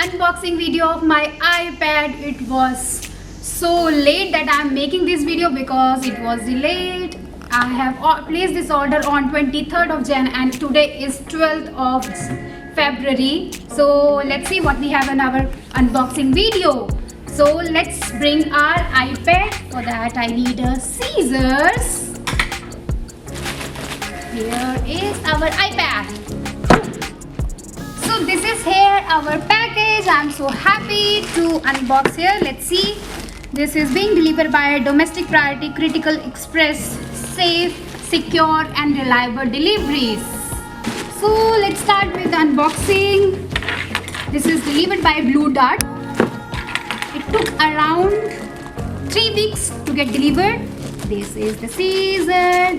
unboxing video of my iPad. It was so late that I am making this video because it was delayed. I have placed this order on 23rd of Jan and today is 12th of February. So let's see what we have in our unboxing video. So let's bring our iPad. For that I need a scissors. Here is our iPad. So this is here our package. I'm so happy to unbox here. Let's see. This is being delivered by Domestic Priority Critical Express. Safe, secure and reliable deliveries. So let's start with the unboxing. This is delivered by Blue Dart. It took around 3 weeks to get delivered. This is the scissor,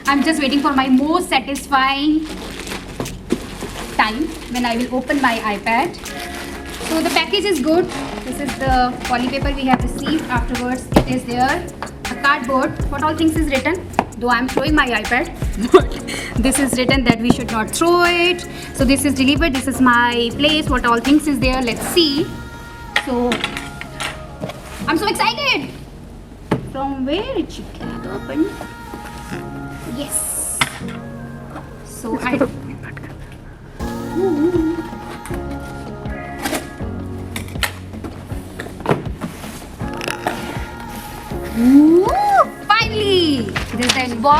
I'm just waiting for my most satisfying time when I will open my iPad. So the package is good. This is the poly paper we have received. Afterwards it is there a cardboard. What all things is written, though I am throwing my iPad, but this is written that we should not throw it. So this is delivered. This is my place. What all things is there, let's see. So I'm so excited. From where it should get open. Yes. So finally! This is the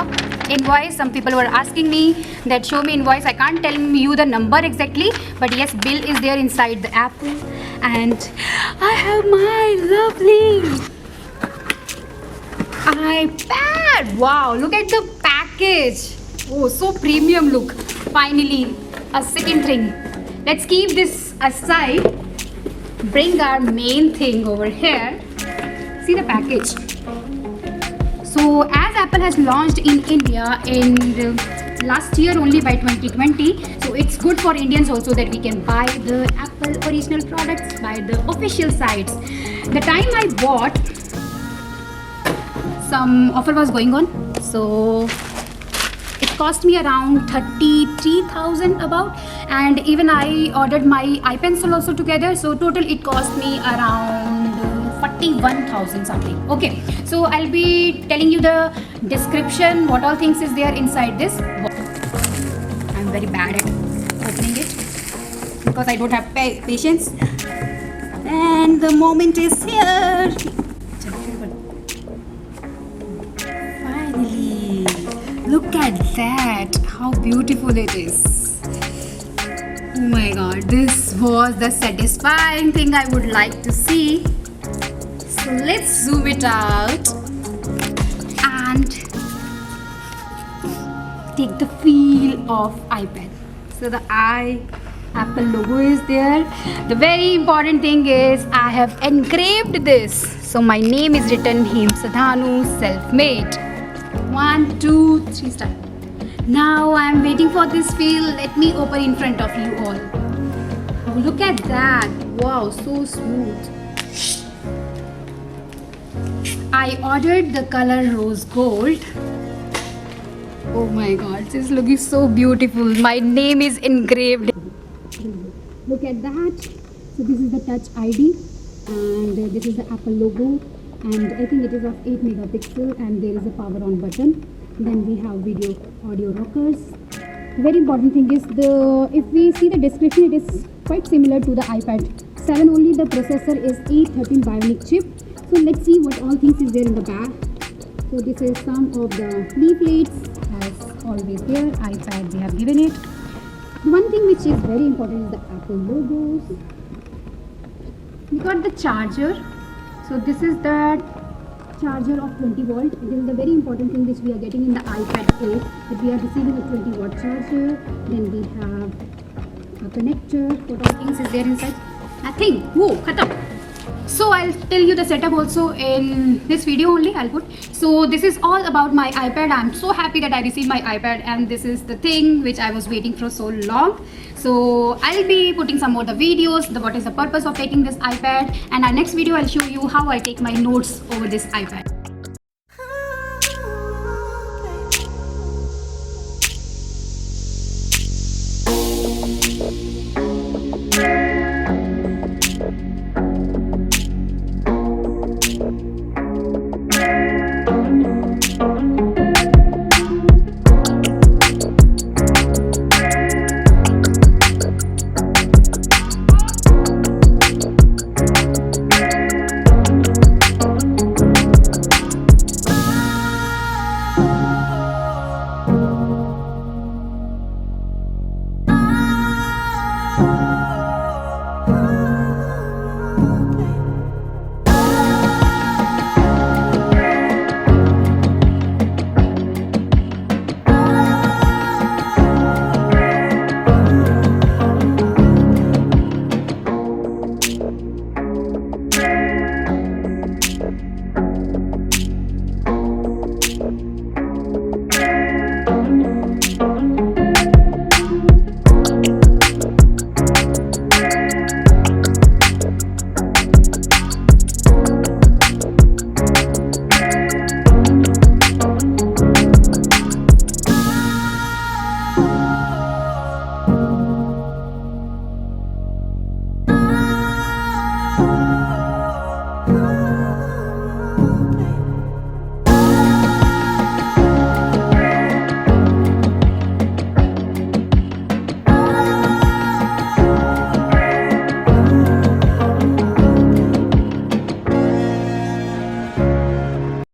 invoice. Some people were asking me that show me invoice. I can't tell you the number exactly, but yes, bill is there inside the Apple. And I have my lovely iPad. Wow, look at the package. Oh, so premium look. Finally, a second thing. Let's keep this aside. Bring our main thing over here. See the package. So as Apple has launched in India in last year only by 2020, so it's good for Indians also that we can buy the Apple original products by the official sites. The time I bought, some offer was going on, so it cost me around 33,000 about, and even I ordered my iPencil also together, so total it cost me around 41,000 something. Okay, so I'll be telling you the description, what all things is there inside this. I'm very bad at opening it because I don't have patience, and the moment is here. Finally, look at that, how beautiful it is. Oh my god, this was the satisfying thing I would like to see. So let's zoom it out and take the feel of iPad. So the Apple logo is there. The very important thing is I have engraved this. So my name is written Himsadhanu Self-Made. 1, 2, 3 start. Now I am waiting for this feel. Let me open in front of you all. Oh, look at that. Wow, so smooth. I ordered the color rose gold. Oh my god, this is looking so beautiful. My name is engraved. Look at that. So this is the Touch ID and this is the Apple logo, and I think it is of 8 megapixel, and there is a power on button. Then we have video audio rockers. Very important thing is if we see the description, it is quite similar to the iPad 7, only the processor is A13 Bionic chip. So let's see what all things is there in the back. So this is some of the leaflets, as always there. iPad they have given it. One thing which is very important is the Apple logos. We got the charger. So this is the charger of 20 volt. It is the very important thing which we are getting in the iPad 8, that we are receiving a 20 watt charger. Then we have a connector. What all things is there inside? Nothing. Whoa, khatam. So I'll tell you the setup also in this video only. I'll put. So this is all about my iPad. I'm so happy that I received my iPad, and this is the thing which I was waiting for so long. So I'll be putting some more the videos, what is the purpose of taking this iPad, and our next video I'll show you how I take my notes over this iPad.